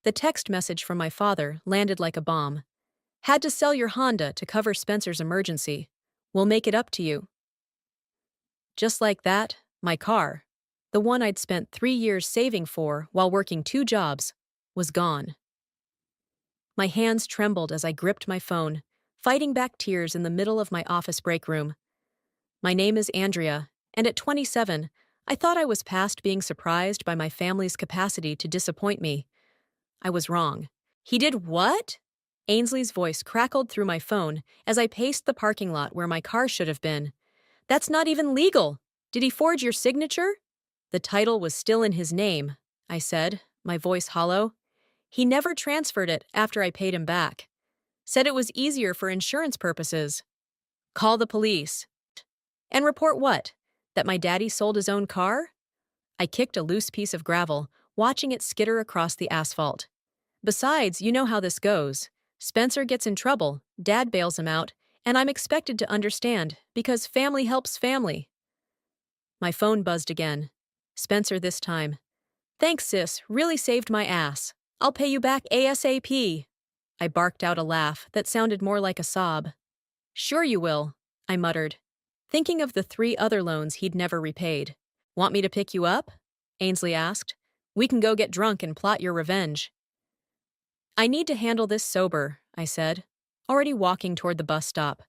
The text message from my father landed like a bomb. Had to sell your Honda to cover Spencer's emergency. We'll make it up to you. Just like that, my car, the one I'd spent 3 years saving for while working 2 jobs, was gone. My hands trembled as I gripped my phone, fighting back tears in the middle of my office break room. My name is Andrea, and at 27, I thought I was past being surprised by my family's capacity to disappoint me. I was wrong. He did what? Ainsley's voice crackled through my phone as I paced the parking lot where my car should have been. That's not even legal. Did he forge your signature? The title was still in his name, I said, my voice hollow. He never transferred it after I paid him back. Said it was easier for insurance purposes. Call the police. And report what? That my daddy sold his own car? I kicked a loose piece of gravel, watching it skitter across the asphalt. Besides, you know how this goes. Spencer gets in trouble, Dad bails him out, and I'm expected to understand, because family helps family. My phone buzzed again. Spencer this time. Thanks, sis, really saved my ass. I'll pay you back ASAP. I barked out a laugh that sounded more like a sob. Sure you will, I muttered, thinking of the 3 other loans he'd never repaid. Want me to pick you up? Ainsley asked. We can go get drunk and plot your revenge. I need to handle this sober, I said, already walking toward the bus stop.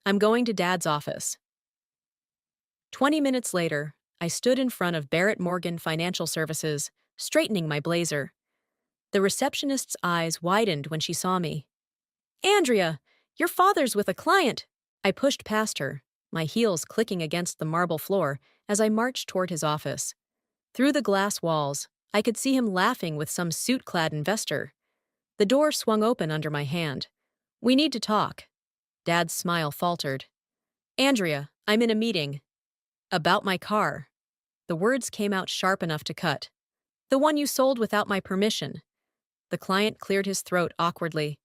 I'm going to Dad's office. 20 minutes later, I stood in front of Barrett Morgan Financial Services, straightening my blazer. The receptionist's eyes widened when she saw me. Andrea, your father's with a client. I pushed past her, my heels clicking against the marble floor as I marched toward his office. Through the glass walls, I could see him laughing with some suit-clad investor. The door swung open under my hand. We need to talk. Dad's smile faltered. Andrea, I'm in a meeting. About my car. The words came out sharp enough to cut. The one you sold without my permission. The client cleared his throat awkwardly.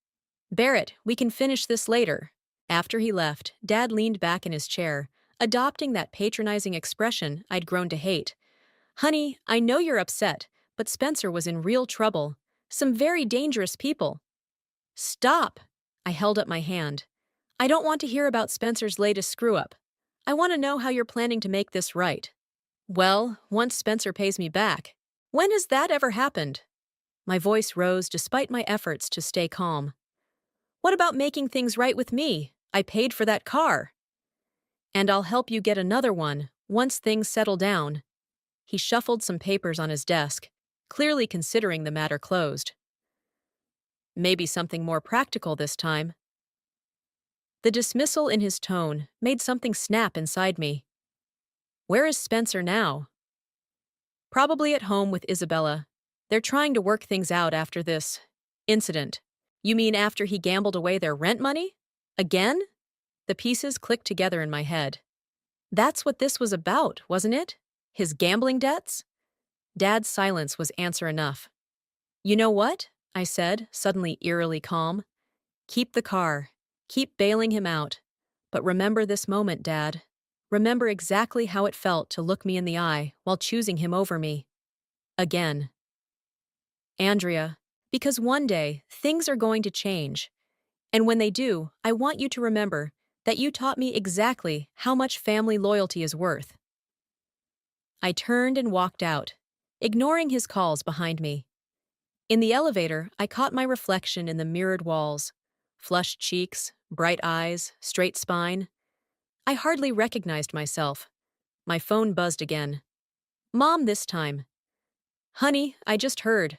Barrett, we can finish this later. After he left, Dad leaned back in his chair, adopting that patronizing expression I'd grown to hate. Honey, I know you're upset, but Spencer was in real trouble. Some very dangerous people. Stop! I held up my hand. I don't want to hear about Spencer's latest screw-up. I want to know how you're planning to make this right. Well, once Spencer pays me back. When has that ever happened? My voice rose despite my efforts to stay calm. What about making things right with me? I paid for that car. And I'll help you get another one, once things settle down. He shuffled some papers on his desk, clearly considering the matter closed. Maybe something more practical this time. The dismissal in his tone made something snap inside me. Where is Spencer now? Probably at home with Isabella. They're trying to work things out after this incident. You mean after he gambled away their rent money? Again? The pieces clicked together in my head. That's what this was about, wasn't it? His gambling debts? Dad's silence was answer enough. You know what? I said, suddenly eerily calm. Keep the car. Keep bailing him out. But remember this moment, Dad. Remember exactly how it felt to look me in the eye while choosing him over me. Again. Andrea, because one day, things are going to change. And when they do, I want you to remember that you taught me exactly how much family loyalty is worth. I turned and walked out, ignoring his calls behind me. In the elevator, I caught my reflection in the mirrored walls. Flushed cheeks, bright eyes, straight spine. I hardly recognized myself. My phone buzzed again. Mom this time. Honey, I just heard.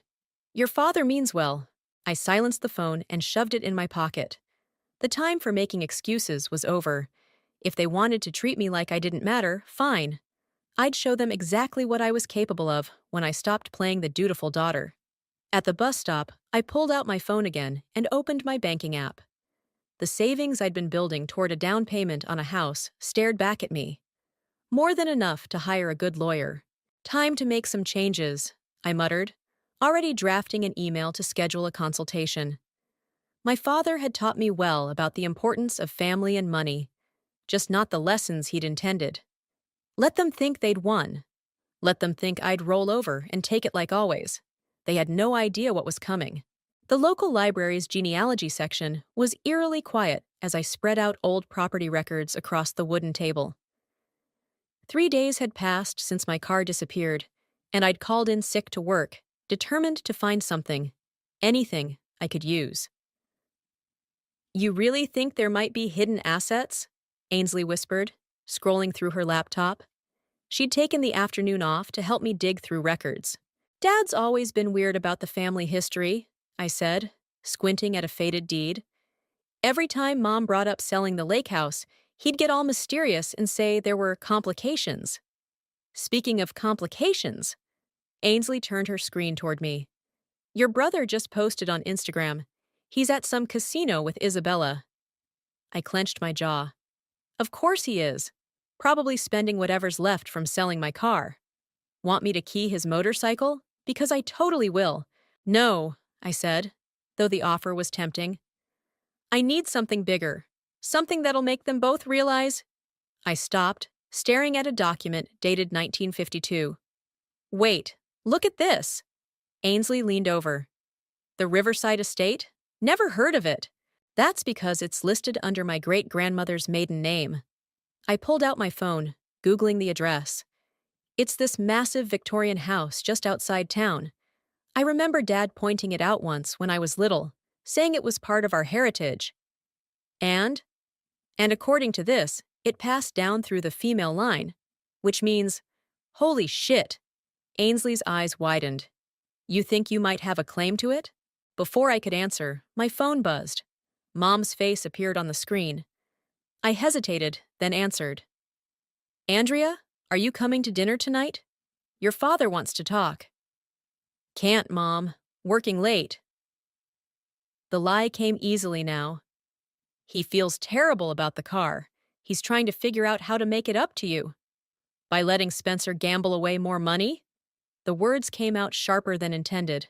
Your father means well. I silenced the phone and shoved it in my pocket. The time for making excuses was over. If they wanted to treat me like I didn't matter, fine. I'd show them exactly what I was capable of when I stopped playing the dutiful daughter. At the bus stop, I pulled out my phone again and opened my banking app. The savings I'd been building toward a down payment on a house stared back at me. More than enough to hire a good lawyer. Time to make some changes, I muttered, already drafting an email to schedule a consultation. My father had taught me well about the importance of family and money, just not the lessons he'd intended. Let them think they'd won. Let them think I'd roll over and take it like always. They had no idea what was coming. The local library's genealogy section was eerily quiet as I spread out old property records across the wooden table. 3 days had passed since my car disappeared, and I'd called in sick to work, determined to find something, anything I could use. You really think there might be hidden assets? Ainsley whispered, scrolling through her laptop. She'd taken the afternoon off to help me dig through records. Dad's always been weird about the family history, I said, squinting at a faded deed. Every time Mom brought up selling the lake house, he'd get all mysterious and say there were complications. Speaking of complications, Ainsley turned her screen toward me. Your brother just posted on Instagram. He's at some casino with Isabella. I clenched my jaw. Of course he is. Probably spending whatever's left from selling my car. Want me to key his motorcycle? Because I totally will. No, I said, though the offer was tempting. I need something bigger. Something that'll make them both realize. I stopped, staring at a document dated 1952. Wait, look at this. Ainsley leaned over. The Riverside Estate? Never heard of it. That's because it's listed under my great-grandmother's maiden name. I pulled out my phone, Googling the address. It's this massive Victorian house just outside town. I remember Dad pointing it out once when I was little, saying it was part of our heritage. And according to this, it passed down through the female line, which means, holy shit. Ainsley's eyes widened. You think you might have a claim to it? Before I could answer, my phone buzzed. Mom's face appeared on the screen. I hesitated, then answered. Andrea, are you coming to dinner tonight? Your father wants to talk. Can't, Mom. Working late. The lie came easily now. He feels terrible about the car. He's trying to figure out how to make it up to you. By letting Spencer gamble away more money? The words came out sharper than intended.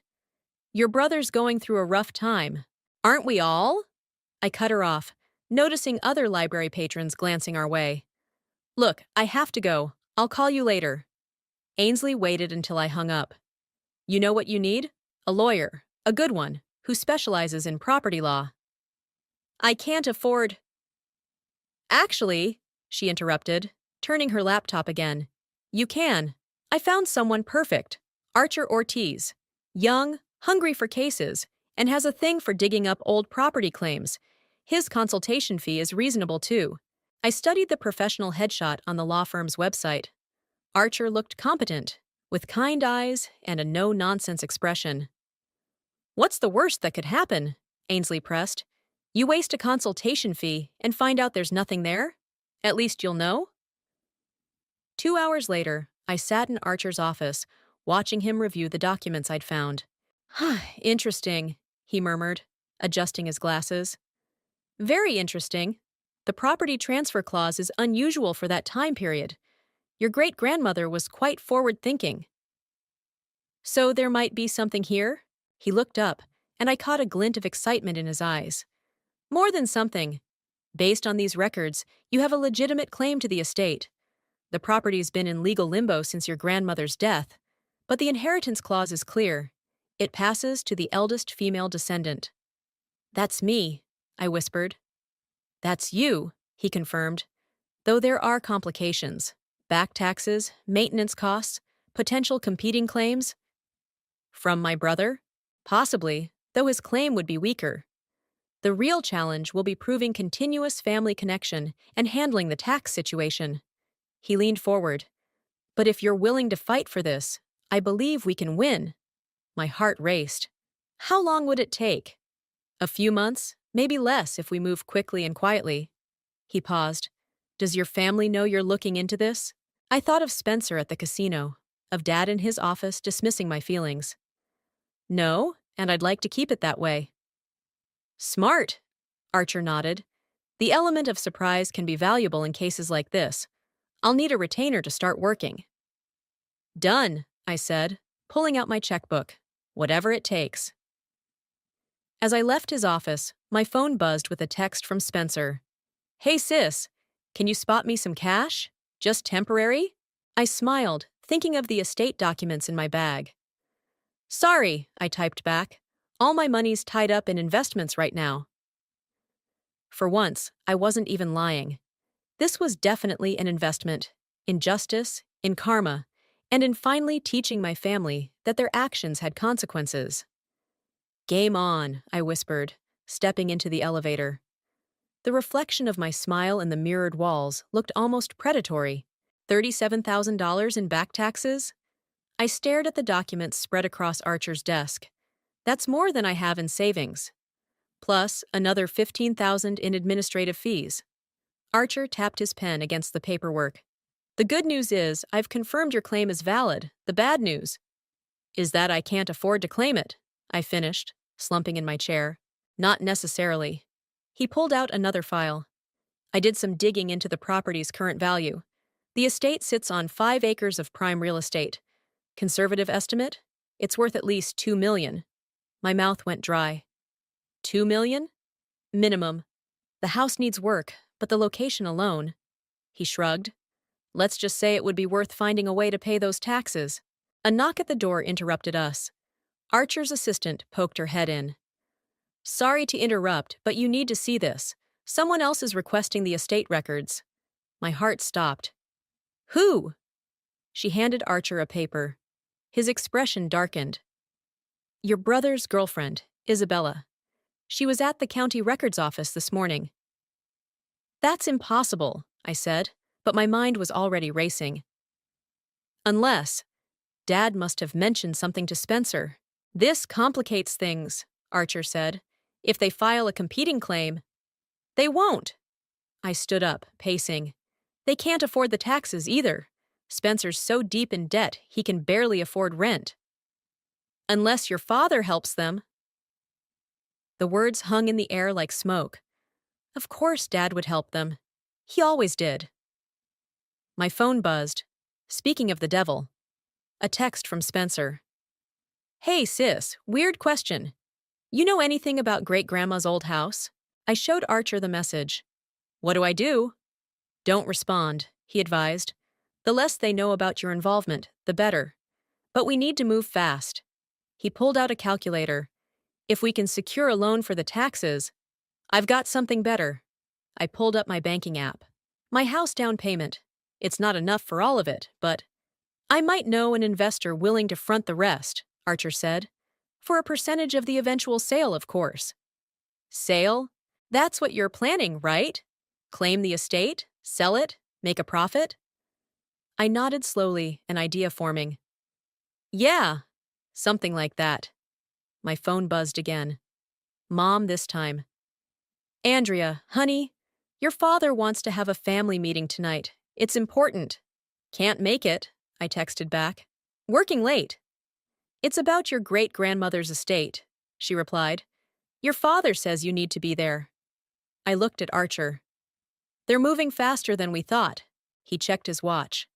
Your brother's going through a rough time. Aren't we all? I cut her off, noticing other library patrons glancing our way. Look, I have to go. I'll call you later. Ainsley waited until I hung up. You know what you need? A lawyer, a good one, who specializes in property law. I can't afford. Actually, she interrupted, turning her laptop again. You can. I found someone perfect. Archer Ortiz. Young, hungry for cases, and has a thing for digging up old property claims. His consultation fee is reasonable, too. I studied the professional headshot on the law firm's website. Archer looked competent, with kind eyes and a no-nonsense expression. What's the worst that could happen? Ainsley pressed. You waste a consultation fee and find out there's nothing there? At least you'll know? 2 hours later, I sat in Archer's office, watching him review the documents I'd found. Interesting, he murmured, adjusting his glasses. Very interesting. The property transfer clause is unusual for that time period. Your great-grandmother was quite forward-thinking. So there might be something here? He looked up, and I caught a glint of excitement in his eyes. More than something. Based on these records, you have a legitimate claim to the estate. The property's been in legal limbo since your grandmother's death, but the inheritance clause is clear. It passes to the eldest female descendant. That's me, I whispered. That's you, he confirmed, though there are complications. Back taxes, maintenance costs, potential competing claims. From my brother? Possibly, though his claim would be weaker. The real challenge will be proving continuous family connection and handling the tax situation. He leaned forward. But if you're willing to fight for this, I believe we can win. My heart raced. How long would it take? A few months, maybe less if we move quickly and quietly. He paused. Does your family know you're looking into this? I thought of Spencer at the casino, of Dad in his office dismissing my feelings. No, and I'd like to keep it that way. Smart, Archer nodded. The element of surprise can be valuable in cases like this. I'll need a retainer to start working. Done, I said, pulling out my checkbook. Whatever it takes. As I left his office, my phone buzzed with a text from Spencer. Hey sis, can you spot me some cash? Just temporary? I smiled, thinking of the estate documents in my bag. Sorry, I typed back. All my money's tied up in investments right now. For once, I wasn't even lying. This was definitely an investment. In justice, in karma, and in finally teaching my family that their actions had consequences. Game on, I whispered, stepping into the elevator. The reflection of my smile in the mirrored walls looked almost predatory. $37,000 in back taxes? I stared at the documents spread across Archer's desk. That's more than I have in savings. Plus, another $15,000 in administrative fees. Archer tapped his pen against the paperwork. The good news is, I've confirmed your claim is valid. The bad news is that I can't afford to claim it, I finished, slumping in my chair. Not necessarily. He pulled out another file. I did some digging into the property's current value. The estate sits on 5 acres of prime real estate. Conservative estimate? It's worth at least $2 million. My mouth went dry. $2 million? Minimum. The house needs work, but the location alone. He shrugged. Let's just say it would be worth finding a way to pay those taxes. A knock at the door interrupted us. Archer's assistant poked her head in. Sorry to interrupt, but you need to see this. Someone else is requesting the estate records. My heart stopped. Who? She handed Archer a paper. His expression darkened. Your brother's girlfriend, Isabella. She was at the county records office this morning. That's impossible, I said, but my mind was already racing. Unless, Dad must have mentioned something to Spencer. This complicates things, Archer said. If they file a competing claim, they won't. I stood up, pacing. They can't afford the taxes either. Spencer's so deep in debt he can barely afford rent. Unless your father helps them. The words hung in the air like smoke. Of course Dad would help them. He always did. My phone buzzed. Speaking of the devil. A text from Spencer. Hey sis, weird question. You know anything about great-grandma's old house? I showed Archer the message. What do I do? Don't respond, he advised. The less they know about your involvement, the better. But we need to move fast. He pulled out a calculator. If we can secure a loan for the taxes, I've got something better. I pulled up my banking app. My house down payment. It's not enough for all of it, but I might know an investor willing to front the rest, Archer said. For a percentage of the eventual sale, of course. Sale? That's what you're planning, right? Claim the estate? Sell it? Make a profit? I nodded slowly, an idea forming. Yeah, something like that. My phone buzzed again. Mom this time. Andrea, honey, your father wants to have a family meeting tonight. It's important. Can't make it, I texted back. Working late. It's about your great-grandmother's estate, she replied. Your father says you need to be there. I looked at Archer. They're moving faster than we thought. He checked his watch.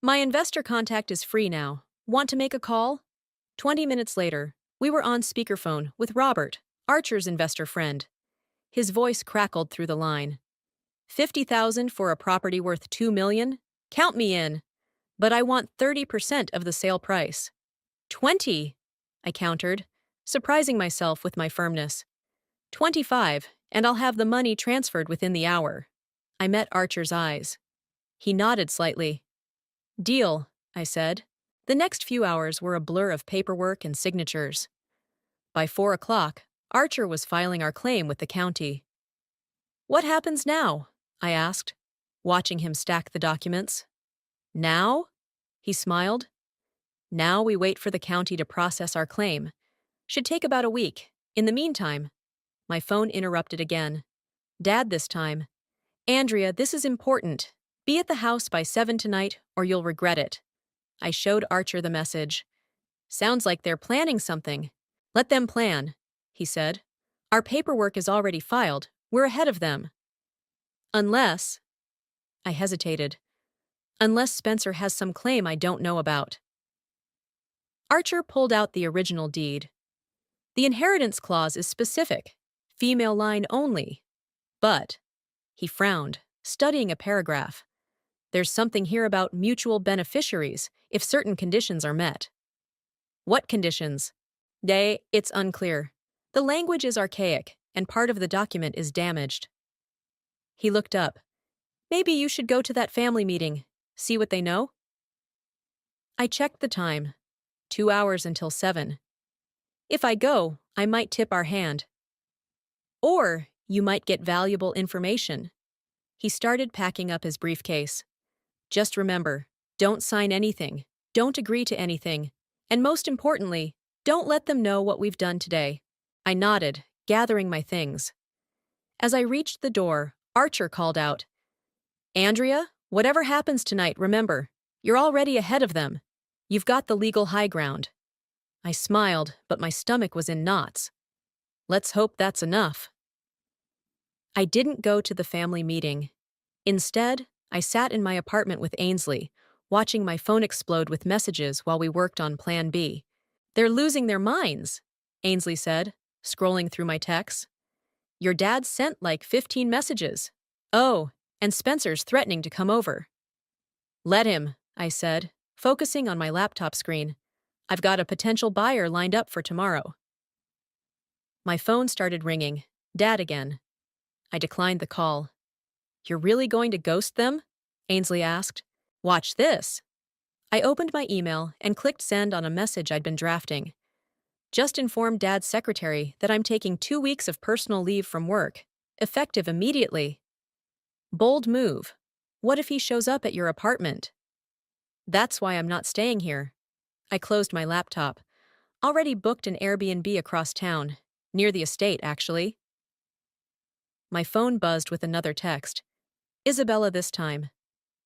My investor contact is free now. Want to make a call? 20 minutes later, we were on speakerphone with Robert, Archer's investor friend. His voice crackled through the line. $50,000 for a property worth $2 million? Count me in. But I want 30% of the sale price. 20, I countered, surprising myself with my firmness. 25, and I'll have the money transferred within the hour. I met Archer's eyes. He nodded slightly. Deal, I said. The next few hours were a blur of paperwork and signatures. By 4 o'clock, Archer was filing our claim with the county. What happens now? I asked, watching him stack the documents. Now? He smiled. Now we wait for the county to process our claim. Should take about a week. In the meantime, my phone interrupted again. Dad this time. Andrea, this is important. Be at the house by 7 tonight or you'll regret it. I showed Archer the message. Sounds like they're planning something. Let them plan, he said. Our paperwork is already filed. We're ahead of them. Unless... I hesitated. Unless Spencer has some claim I don't know about. Archer pulled out the original deed. The inheritance clause is specific, female line only. But, he frowned, studying a paragraph. There's something here about mutual beneficiaries if certain conditions are met. What conditions? It's unclear. The language is archaic, and part of the document is damaged. He looked up. Maybe you should go to that family meeting. See what they know? I checked the time. 2 hours until 7. If I go, I might tip our hand. Or you might get valuable information. He started packing up his briefcase. Just remember, don't sign anything, don't agree to anything, and most importantly, don't let them know what we've done today. I nodded, gathering my things. As I reached the door, Archer called out, Andrea, whatever happens tonight, remember, you're already ahead of them. You've got the legal high ground. I smiled, but my stomach was in knots. Let's hope that's enough. I didn't go to the family meeting. Instead, I sat in my apartment with Ainsley, watching my phone explode with messages while we worked on Plan B. They're losing their minds, Ainsley said, scrolling through my texts. Your dad sent like 15 messages. Oh, and Spencer's threatening to come over. Let him, I said, focusing on my laptop screen. I've got a potential buyer lined up for tomorrow. My phone started ringing. Dad again. I declined the call. You're really going to ghost them? Ainsley asked. Watch this. I opened my email and clicked send on a message I'd been drafting. Just informed Dad's secretary that I'm taking 2 weeks of personal leave from work, effective immediately. Bold move. What if he shows up at your apartment? That's why I'm not staying here. I closed my laptop. Already booked an Airbnb across town, near the estate, actually. My phone buzzed with another text. Isabella this time.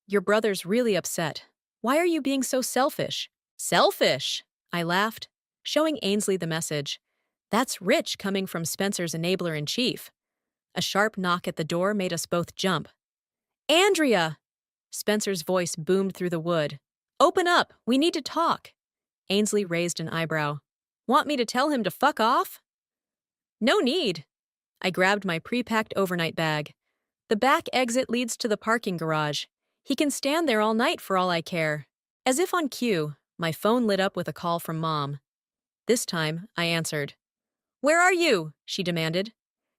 Your brother's really upset. Why are you being so selfish? Selfish! I laughed, showing Ainsley the message. That's rich coming from Spencer's enabler-in-chief. A sharp knock at the door made us both jump. Andrea! Spencer's voice boomed through the wood. Open up! We need to talk! Ainsley raised an eyebrow. Want me to tell him to fuck off? No need. I grabbed my pre-packed overnight bag. The back exit leads to the parking garage. He can stand there all night for all I care. As if on cue, my phone lit up with a call from Mom. This time, I answered. Where are you? She demanded.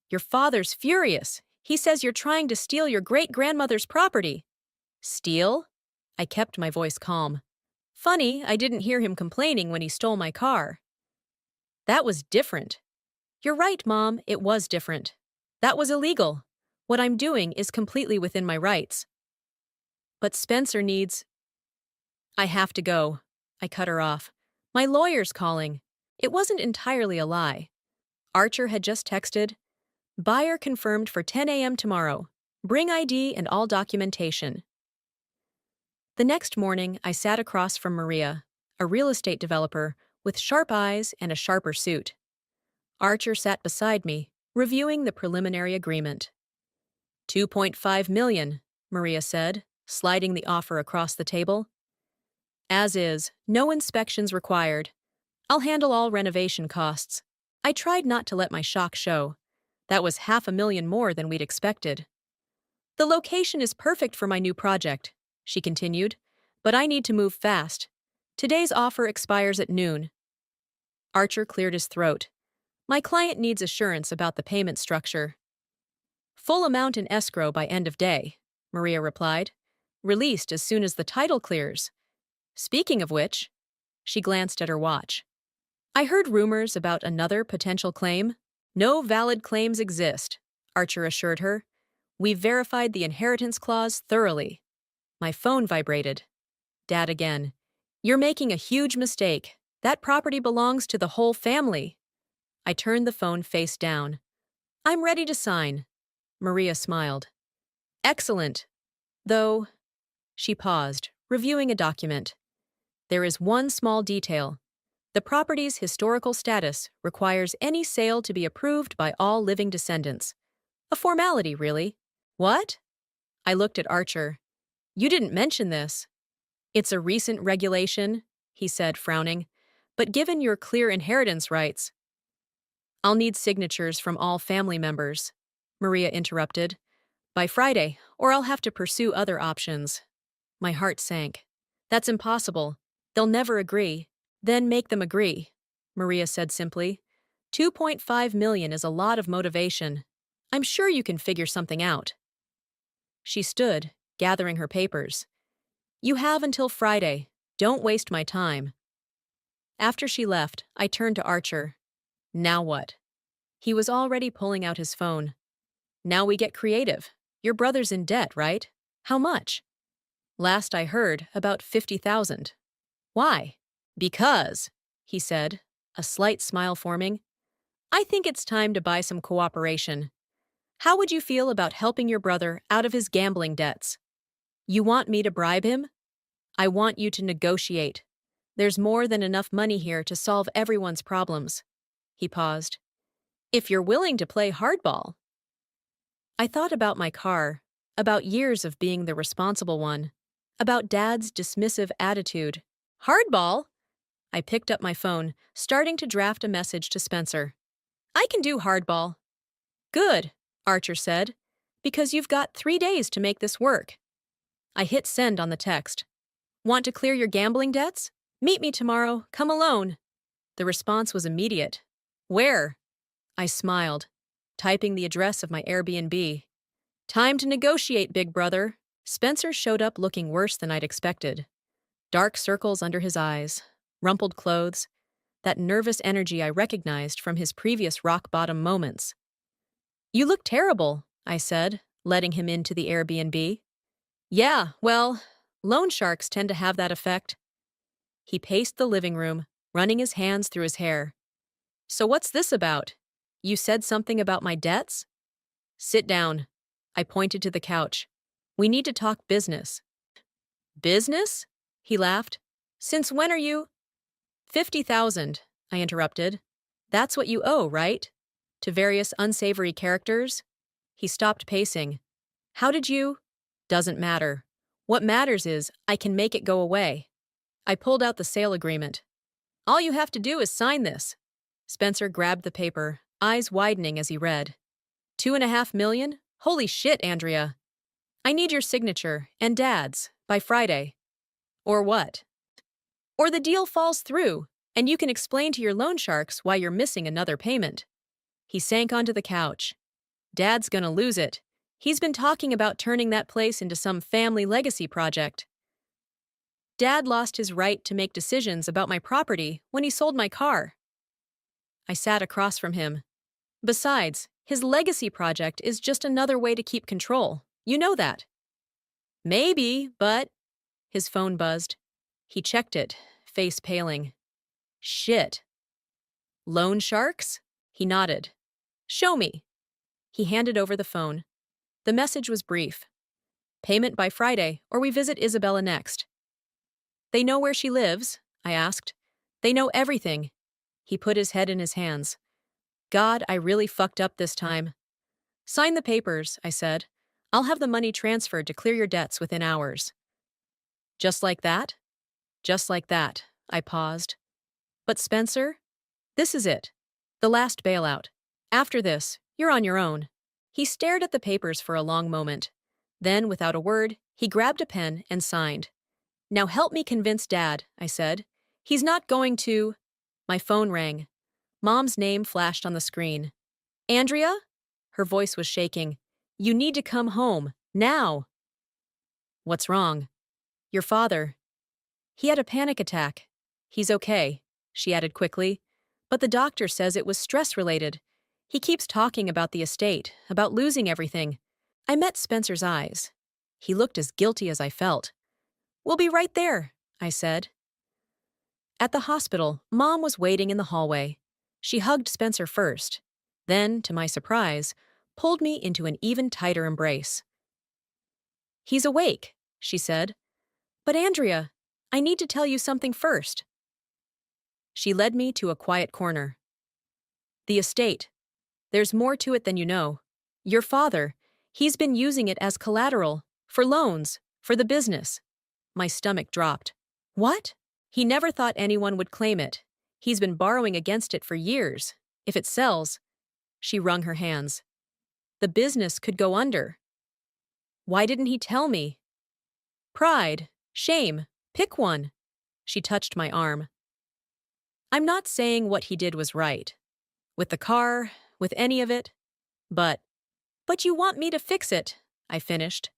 Your father's furious. He says you're trying to steal your great-grandmother's property. Steal? I kept my voice calm. Funny, I didn't hear him complaining when he stole my car. That was different. You're right, Mom, it was different. That was illegal. What I'm doing is completely within my rights. But Spencer needs... I have to go. I cut her off. My lawyer's calling. It wasn't entirely a lie. Archer had just texted, Buyer confirmed for 10 a.m. tomorrow. Bring ID and all documentation. The next morning, I sat across from Maria, a real estate developer with sharp eyes and a sharper suit. Archer sat beside me, reviewing the preliminary agreement. $2.5 million, Maria said, sliding the offer across the table. As is, no inspections required. I'll handle all renovation costs. I tried not to let my shock show. That was $500,000 more than we'd expected. The location is perfect for my new project, she continued, but I need to move fast. Today's offer expires at noon. Archer cleared his throat. My client needs assurance about the payment structure. Full amount in escrow by end of day, Maria replied. Released as soon as the title clears. Speaking of which, she glanced at her watch. I heard rumors about another potential claim. No valid claims exist, Archer assured her. We've verified the inheritance clause thoroughly. My phone vibrated. Dad again. You're making a huge mistake. That property belongs to the whole family. I turned the phone face down. I'm ready to sign. Maria smiled. Excellent. Though, she paused, reviewing a document. There is one small detail. The property's historical status requires any sale to be approved by all living descendants. A formality, really. What? I looked at Archer. You didn't mention this. It's a recent regulation, he said, frowning. But given your clear inheritance rights... I'll need signatures from all family members, Maria interrupted. By Friday, or I'll have to pursue other options. My heart sank. That's impossible. They'll never agree. Then make them agree, Maria said simply. 2.5 million is a lot of motivation. I'm sure you can figure something out. She stood, gathering her papers. You have until Friday. Don't waste my time. After she left, I turned to Archer. Now what? He was already pulling out his phone. Now we get creative. Your brother's in debt, right? How much? Last I heard, about 50,000. Why? Because, he said, a slight smile forming. I think it's time to buy some cooperation. How would you feel about helping your brother out of his gambling debts? You want me to bribe him? I want you to negotiate. There's more than enough money here to solve everyone's problems. He paused. If you're willing to play hardball. I thought about my car, about years of being the responsible one, about Dad's dismissive attitude. Hardball? I picked up my phone, starting to draft a message to Spencer. I can do hardball. Good, Archer said, because you've got 3 days to make this work. I hit send on the text. Want to clear your gambling debts? Meet me tomorrow, come alone. The response was immediate. Where? I smiled, typing the address of my Airbnb. Time to negotiate, big brother. Spencer showed up looking worse than I'd expected. Dark circles under his eyes, rumpled clothes, that nervous energy I recognized from his previous rock-bottom moments. You look terrible, I said, letting him into the Airbnb. Yeah, well, loan sharks tend to have that effect. He paced the living room, running his hands through his hair. So what's this about? You said something about my debts? Sit down. I pointed to the couch. We need to talk business. Business? He laughed. Since when are you? 50,000, I interrupted. That's what you owe, right? To various unsavory characters? He stopped pacing. How did you? Doesn't matter. What matters is I can make it go away. I pulled out the sale agreement. All you have to do is sign this. Spencer grabbed the paper, eyes widening as he read. 2.5 million? Holy shit, Andrea. I need your signature, and Dad's, by Friday. Or what? Or the deal falls through, and you can explain to your loan sharks why you're missing another payment. He sank onto the couch. Dad's gonna lose it. He's been talking about turning that place into some family legacy project. Dad lost his right to make decisions about my property when he sold my car. I sat across from him. Besides, his legacy project is just another way to keep control. You know that. Maybe, but... His phone buzzed. He checked it, face paling. Shit. Loan sharks? He nodded. Show me. He handed over the phone. The message was brief. Payment by Friday, or we visit Isabella next. They know where she lives? I asked. They know everything. He put his head in his hands. God, I really fucked up this time. Sign the papers, I said. I'll have the money transferred to clear your debts within hours. Just like that? Just like that, I paused. But Spencer? This is it. The last bailout. After this, you're on your own. He stared at the papers for a long moment. Then, without a word, he grabbed a pen and signed. Now help me convince Dad, I said. He's not going to... My phone rang. Mom's name flashed on the screen. Andrea? Her voice was shaking. You need to come home, now. What's wrong? Your father. He had a panic attack. He's okay, she added quickly. But the doctor says it was stress-related. He keeps talking about the estate, about losing everything. I met Spencer's eyes. He looked as guilty as I felt. We'll be right there, I said. At the hospital, Mom was waiting in the hallway. She hugged Spencer first, then, to my surprise, pulled me into an even tighter embrace. He's awake, she said. But Andrea, I need to tell you something first. She led me to a quiet corner. The estate. There's more to it than you know. Your father, he's been using it as collateral, for loans, for the business. My stomach dropped. What? He never thought anyone would claim it. He's been borrowing against it for years. If it sells... She wrung her hands. The business could go under. Why didn't he tell me? Pride, shame, pick one. She touched my arm. I'm not saying what he did was right. With the car, with any of it. But, but you want me to fix it, I finished.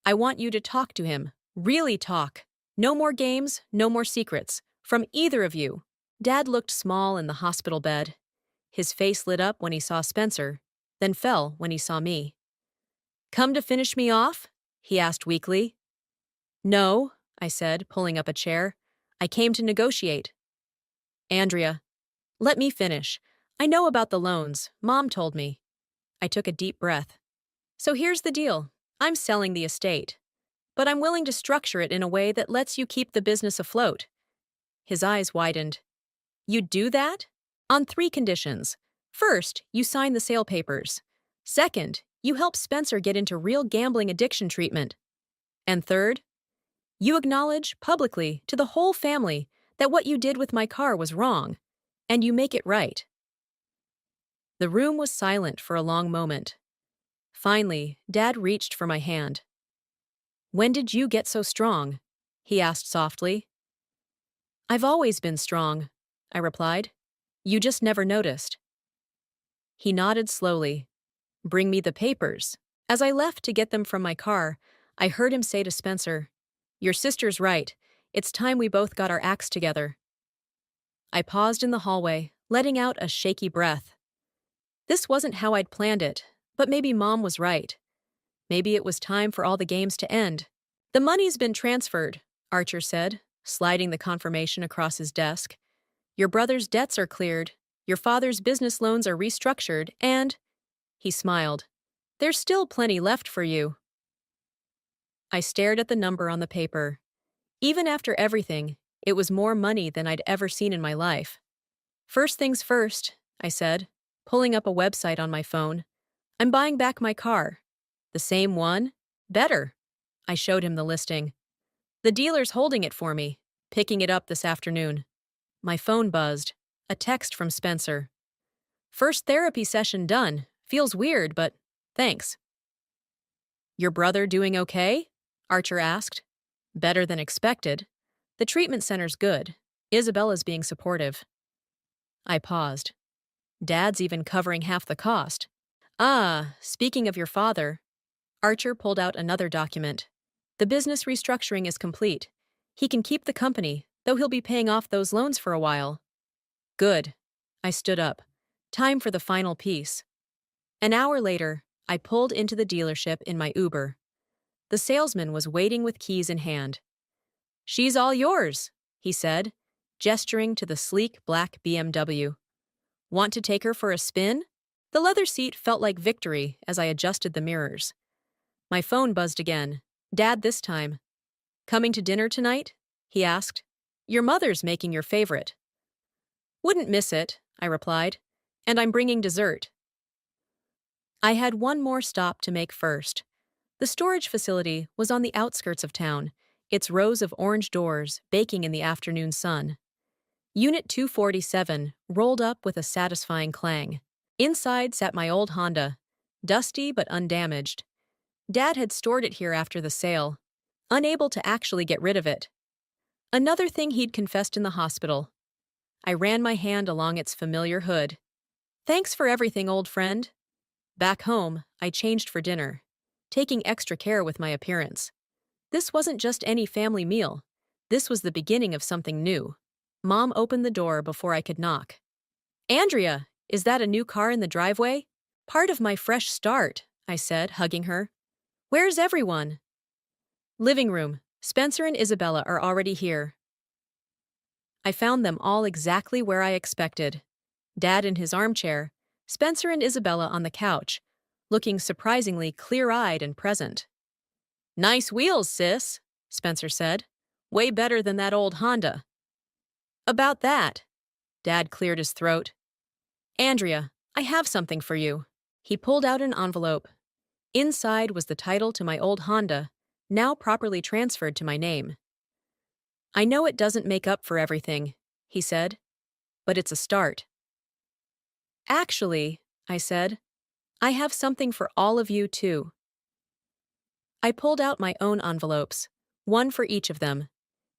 I want you to talk to him. Really talk. No more games, no more secrets. From either of you. Dad looked small in the hospital bed. His face lit up when he saw Spencer, then fell when he saw me. Come to finish me off? He asked weakly. No, I said, pulling up a chair. I came to negotiate. Andrea, let me finish. I know about the loans. Mom told me. I took a deep breath. So here's the deal. I'm selling the estate. But I'm willing to structure it in a way that lets you keep the business afloat. His eyes widened. You'd do that? On 3 conditions. First, you sign the sale papers. Second, you help Spencer get into real gambling addiction treatment. And third, you acknowledge publicly to the whole family that what you did with my car was wrong, and you make it right. The room was silent for a long moment. Finally, Dad reached for my hand. When did you get so strong? He asked softly. I've always been strong, I replied. You just never noticed. He nodded slowly. Bring me the papers. As I left to get them from my car, I heard him say to Spencer, Your sister's right. It's time we both got our acts together. I paused in the hallway, letting out a shaky breath. This wasn't how I'd planned it, but maybe Mom was right. Maybe it was time for all the games to end. The money's been transferred, Archer said, sliding the confirmation across his desk. Your brother's debts are cleared, your father's business loans are restructured, and, he smiled, there's still plenty left for you. I stared at the number on the paper. Even after everything, it was more money than I'd ever seen in my life. First things first, I said, pulling up a website on my phone. I'm buying back my car. The same one? Better. I showed him the listing. The dealer's holding it for me, picking it up this afternoon. My phone buzzed. A text from Spencer. First therapy session done. Feels weird, but thanks. Your brother doing okay? Archer asked. Better than expected. The treatment center's good. Isabella's being supportive. I paused. Dad's even covering half the cost. Ah, speaking of your father. Archer pulled out another document. The business restructuring is complete. He can keep the company, though he'll be paying off those loans for a while. Good. I stood up. Time for the final piece. An hour later, I pulled into the dealership in my Uber. The salesman was waiting with keys in hand. She's all yours, he said, gesturing to the sleek black BMW. Want to take her for a spin? The leather seat felt like victory as I adjusted the mirrors. My phone buzzed again. Dad this time. Coming to dinner tonight? He asked. Your mother's making your favorite. Wouldn't miss it, I replied. And I'm bringing dessert. I had one more stop to make first. The storage facility was on the outskirts of town, its rows of orange doors baking in the afternoon sun. Unit 247 rolled up with a satisfying clang. Inside sat my old Honda, dusty but undamaged. Dad had stored it here after the sale, unable to actually get rid of it. Another thing he'd confessed in the hospital. I ran my hand along its familiar hood. Thanks for everything, old friend. Back home, I changed for dinner, taking extra care with my appearance. This wasn't just any family meal. This was the beginning of something new. Mom opened the door before I could knock. Andrea, is that a new car in the driveway? Part of my fresh start, I said, hugging her. Where's everyone? Living room. Spencer and Isabella are already here. I found them all exactly where I expected. Dad in his armchair, Spencer and Isabella on the couch, looking surprisingly clear-eyed and present. Nice wheels, sis, Spencer said. Way better than that old Honda. About that. Dad cleared his throat. Andrea, I have something for you. He pulled out an envelope. Inside was the title to my old Honda, now properly transferred to my name. I know it doesn't make up for everything, he said, but it's a start. Actually, I said, I have something for all of you too. I pulled out my own envelopes, one for each of them.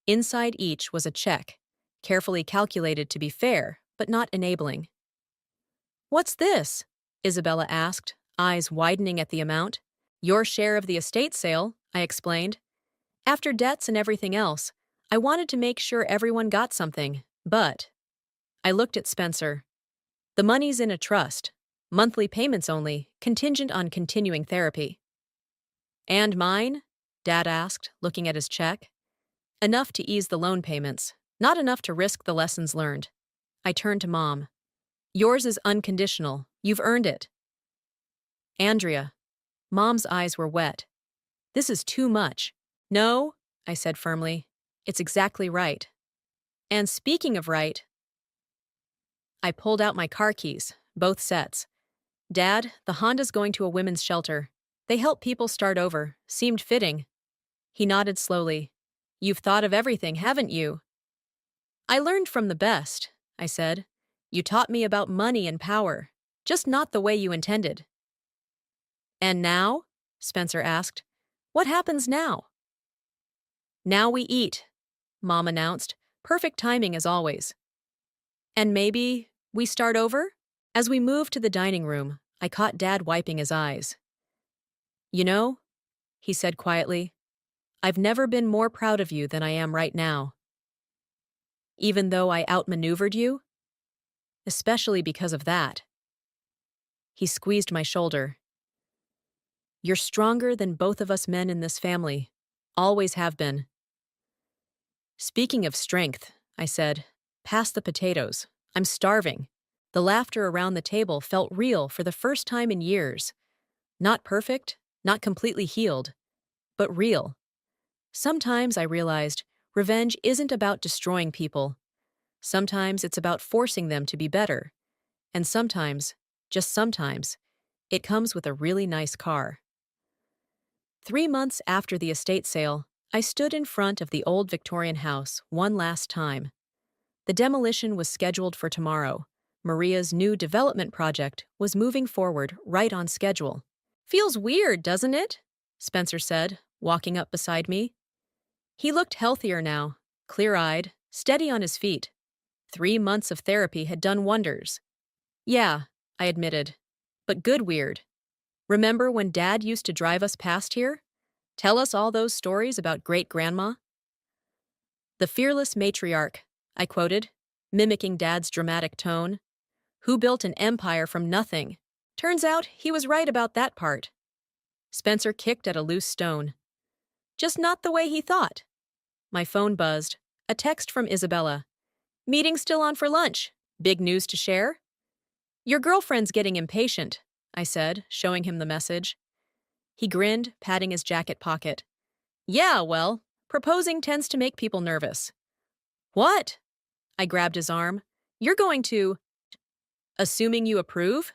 Inside each was a check, carefully calculated to be fair, but not enabling. What's this? Isabella asked, eyes widening at the amount. Your share of the estate sale, I explained. After debts and everything else, I wanted to make sure everyone got something, but… I looked at Spencer. The money's in a trust, monthly payments only, contingent on continuing therapy. And mine? Dad asked, looking at his check. Enough to ease the loan payments, not enough to risk the lessons learned. I turned to Mom. Yours is unconditional. You've earned it. Andrea. Mom's eyes were wet. This is too much. No, I said firmly. It's exactly right. And speaking of right, I pulled out my car keys, both sets. Dad, the Honda's going to a women's shelter. They help people start over. Seemed fitting. He nodded slowly. You've thought of everything, haven't you? I learned from the best, I said. You taught me about money and power, just not the way you intended. And now? Spencer asked. What happens now? Now we eat, Mom announced. Perfect timing as always. And maybe we start over? As we moved to the dining room, I caught Dad wiping his eyes. You know, he said quietly, I've never been more proud of you than I am right now. Even though I outmaneuvered you? Especially because of that. He squeezed my shoulder. You're stronger than both of us men in this family. Always have been. Speaking of strength, I said, pass the potatoes. I'm starving. The laughter around the table felt real for the first time in years. Not perfect, not completely healed, but real. Sometimes I realized revenge isn't about destroying people. Sometimes it's about forcing them to be better. And sometimes, just sometimes, it comes with a really nice car. 3 months after the estate sale, I stood in front of the old Victorian house one last time. The demolition was scheduled for tomorrow. Maria's new development project was moving forward right on schedule. Feels weird, doesn't it? Spencer said, walking up beside me. He looked healthier now, clear-eyed, steady on his feet. 3 months of therapy had done wonders. Yeah, I admitted, but good weird. Remember when Dad used to drive us past here? Tell us all those stories about great-grandma? The fearless matriarch, I quoted, mimicking Dad's dramatic tone. Who built an empire from nothing? Turns out he was right about that part. Spencer kicked at a loose stone. Just not the way he thought. My phone buzzed. A text from Isabella. Meeting still on for lunch. Big news to share? Your girlfriend's getting impatient, I said, showing him the message. He grinned, patting his jacket pocket. Yeah, well, proposing tends to make people nervous. What? I grabbed his arm. You're going to… Assuming you approve?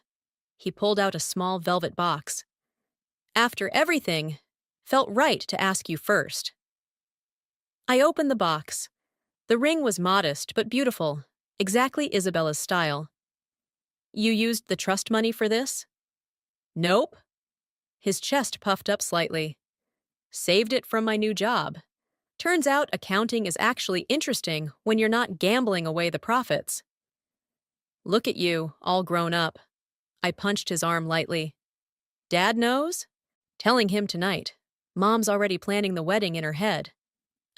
He pulled out a small velvet box. After everything, felt right to ask you first. I opened the box. The ring was modest but beautiful, exactly Isabella's style. You used the trust money for this? Nope. His chest puffed up slightly. Saved it from my new job. Turns out accounting is actually interesting when you're not gambling away the profits. Look at you, all grown up. I punched his arm lightly. Dad knows? Telling him tonight. Mom's already planning the wedding in her head.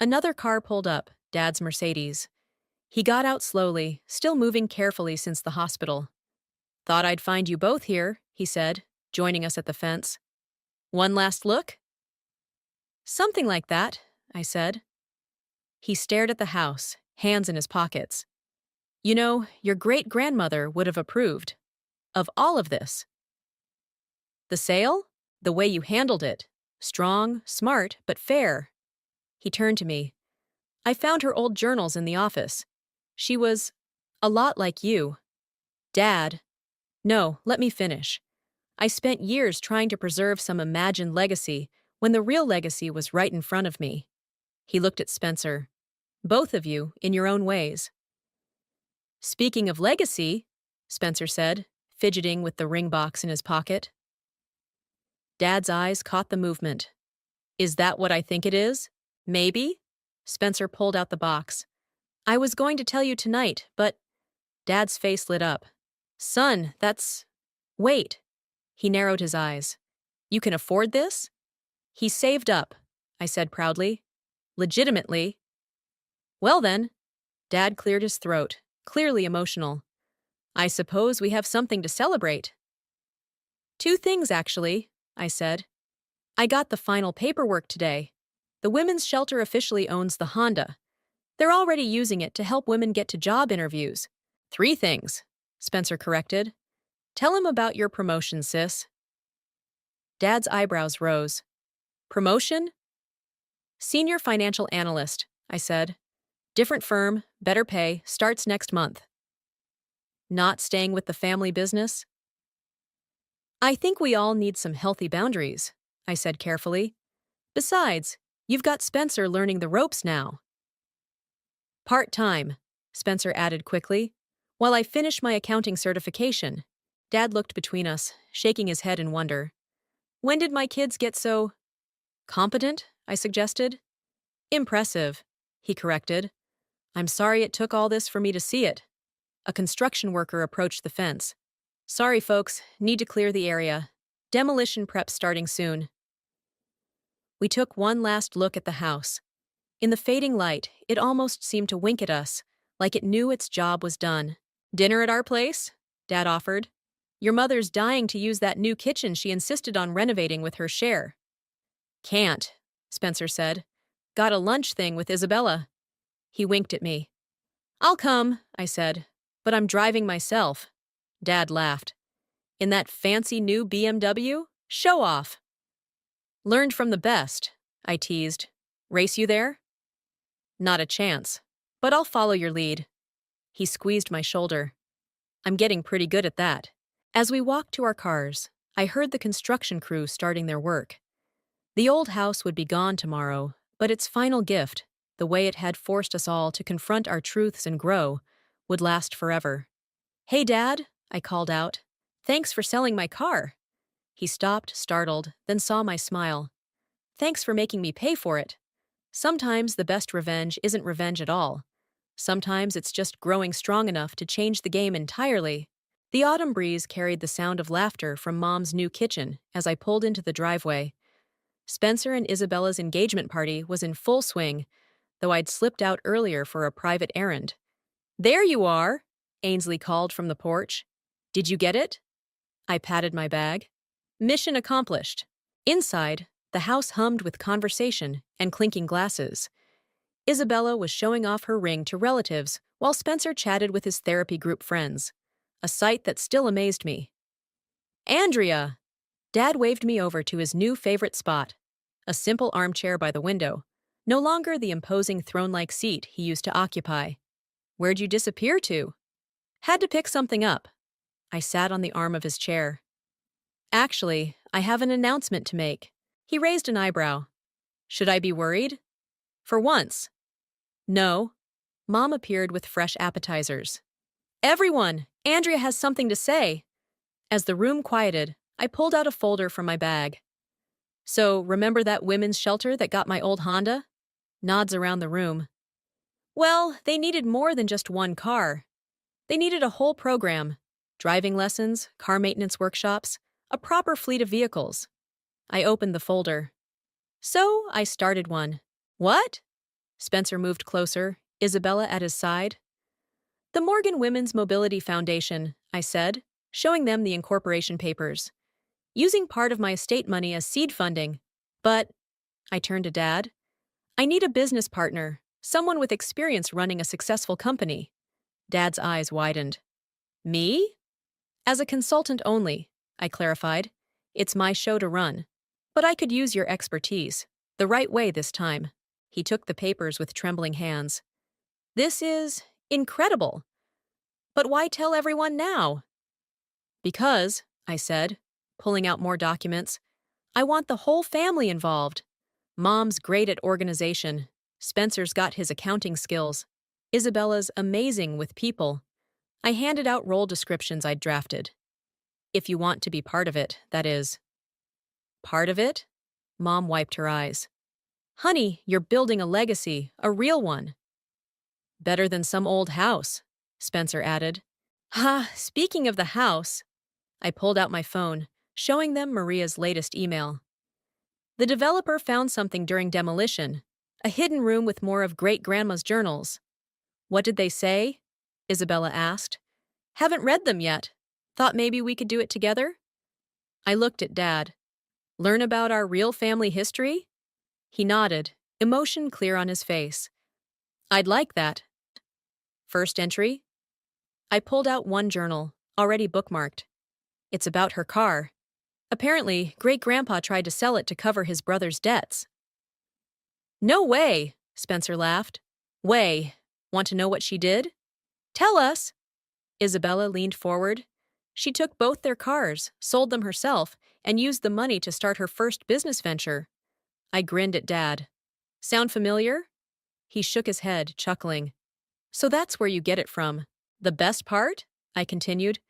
Another car pulled up, Dad's Mercedes. He got out slowly, still moving carefully since the hospital. Thought I'd find you both here, he said, joining us at the fence. One last look? Something like that, I said. He stared at the house, hands in his pockets. You know, your great-grandmother would have approved of all of this. The sale? The way you handled it. Strong, smart, but fair. He turned to me. I found her old journals in the office. She was a lot like you. Dad. No, let me finish. I spent years trying to preserve some imagined legacy when the real legacy was right in front of me. He looked at Spencer. Both of you, in your own ways. Speaking of legacy, Spencer said, fidgeting with the ring box in his pocket. Dad's eyes caught the movement. Is that what I think it is? Maybe? Spencer pulled out the box. I was going to tell you tonight, but Dad's face lit up. Son, that's... Wait. He narrowed his eyes. You can afford this? He saved up, I said proudly. Legitimately. Well then. Dad cleared his throat, clearly emotional. I suppose we have something to celebrate. Two things, actually, I said. I got the final paperwork today. The women's shelter officially owns the Honda. They're already using it to help women get to job interviews. Three things, Spencer corrected. Tell him about your promotion, sis. Dad's eyebrows rose. Promotion? Senior financial analyst, I said. Different firm, better pay, starts next month. Not staying with the family business? I think we all need some healthy boundaries, I said carefully. Besides, you've got Spencer learning the ropes now. Part-time, Spencer added quickly. While I finish my accounting certification. Dad looked between us, shaking his head in wonder. When did my kids get so... competent? I suggested. Impressive, he corrected. I'm sorry it took all this for me to see it. A construction worker approached the fence. Sorry, folks, need to clear the area. Demolition prep starting soon. We took one last look at the house. In the fading light, it almost seemed to wink at us, like it knew its job was done. Dinner at our place? Dad offered. Your mother's dying to use that new kitchen she insisted on renovating with her share. Can't, Spencer said. Got a lunch thing with Isabella. He winked at me. I'll come, I said, but I'm driving myself. Dad laughed. In that fancy new BMW? Show off. Learned from the best, I teased. Race you there? Not a chance, but I'll follow your lead. He squeezed my shoulder. I'm getting pretty good at that. As we walked to our cars, I heard the construction crew starting their work. The old house would be gone tomorrow, but its final gift, the way it had forced us all to confront our truths and grow, would last forever. Hey, Dad, I called out. Thanks for selling my car. He stopped, startled, then saw my smile. Thanks for making me pay for it. Sometimes the best revenge isn't revenge at all. Sometimes it's just growing strong enough to change the game entirely. The autumn breeze carried the sound of laughter from Mom's new kitchen as I pulled into the driveway. Spencer and Isabella's engagement party was in full swing, though I'd slipped out earlier for a private errand. There you are, Ainsley called from the porch. Did you get it? I patted my bag. Mission accomplished. Inside, the house hummed with conversation and clinking glasses. Isabella was showing off her ring to relatives while Spencer chatted with his therapy group friends, a sight that still amazed me. Andrea! Dad waved me over to his new favorite spot, a simple armchair by the window, no longer the imposing throne-like seat he used to occupy. Where'd you disappear to? Had to pick something up. I sat on the arm of his chair. Actually, I have an announcement to make. He raised an eyebrow. Should I be worried? For once. No. Mom appeared with fresh appetizers. Everyone! Andrea has something to say. As the room quieted, I pulled out a folder from my bag. So, remember that women's shelter that got my old Honda? Nods around the room. Well, they needed more than just one car. They needed a whole program. Driving lessons, car maintenance workshops, a proper fleet of vehicles. I opened the folder. So, I started one. What? Spencer moved closer, Isabella at his side. The Morgan Women's Mobility Foundation, I said, showing them the incorporation papers. Using part of my estate money as seed funding. But, I turned to Dad, I need a business partner, someone with experience running a successful company. Dad's eyes widened. Me? As a consultant only, I clarified. It's my show to run. But I could use your expertise, the right way this time. He took the papers with trembling hands. This is incredible. But why tell everyone now? Because, I said, pulling out more documents, I want the whole family involved. Mom's great at organization. Spencer's got his accounting skills. Isabella's amazing with people. I handed out role descriptions I'd drafted. If you want to be part of it, that is. Part of it? Mom wiped her eyes. Honey, you're building a legacy, a real one. Better than some old house, Spencer added. Ha, speaking of the house, I pulled out my phone, showing them Maria's latest email. The developer found something during demolition, a hidden room with more of great-grandma's journals. What did they say? Isabella asked. Haven't read them yet. Thought maybe we could do it together? I looked at Dad. Learn about our real family history? He nodded, emotion clear on his face. I'd like that. First entry? I pulled out one journal, already bookmarked. It's about her car. Apparently, Great-Grandpa tried to sell it to cover his brother's debts. No way, Spencer laughed. Way. Want to know what she did? Tell us. Isabella leaned forward. She took both their cars, sold them herself, and used the money to start her first business venture. I grinned at Dad. Sound familiar? He shook his head, chuckling. So that's where you get it from. The best part? I continued.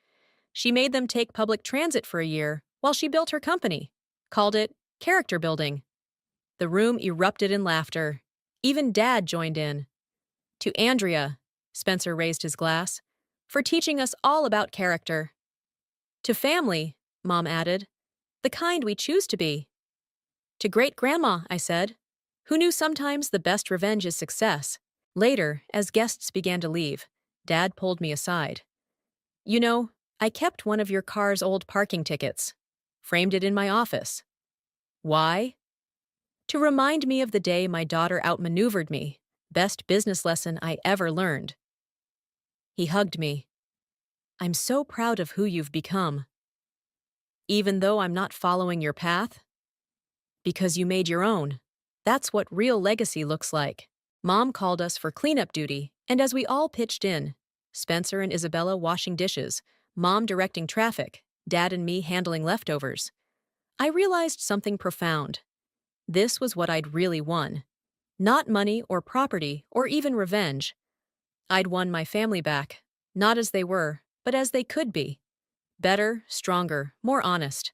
She made them take public transit for a year while she built her company. Called it character building. The room erupted in laughter. Even Dad joined in. To Andrea, Spencer raised his glass, for teaching us all about character. To family, Mom added, the kind we choose to be. To Great-Grandma, I said, who knew sometimes the best revenge is success. Later, as guests began to leave, Dad pulled me aside. You know, I kept one of your car's old parking tickets. Framed it in my office. Why? To remind me of the day my daughter outmaneuvered me. Best business lesson I ever learned. He hugged me. I'm so proud of who you've become. Even though I'm not following your path? Because you made your own. That's what real legacy looks like. Mom called us for cleanup duty, and as we all pitched in, Spencer and Isabella washing dishes, Mom directing traffic, Dad and me handling leftovers, I realized something profound. This was what I'd really won. Not money or property or even revenge. I'd won my family back, not as they were, but as they could be. Better, stronger, more honest.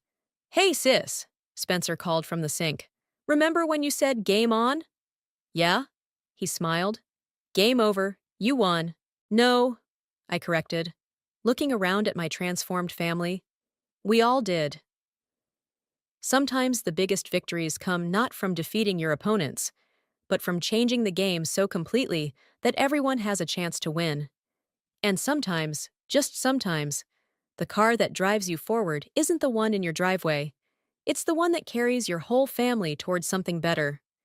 Hey, sis, Spencer called from the sink. Remember when you said game on? Yeah? He smiled. Game over. You won. No, I corrected, looking around at my transformed family. We all did. Sometimes the biggest victories come not from defeating your opponents, but from changing the game so completely that everyone has a chance to win. And sometimes, just sometimes, the car that drives you forward isn't the one in your driveway. It's the one that carries your whole family towards something better.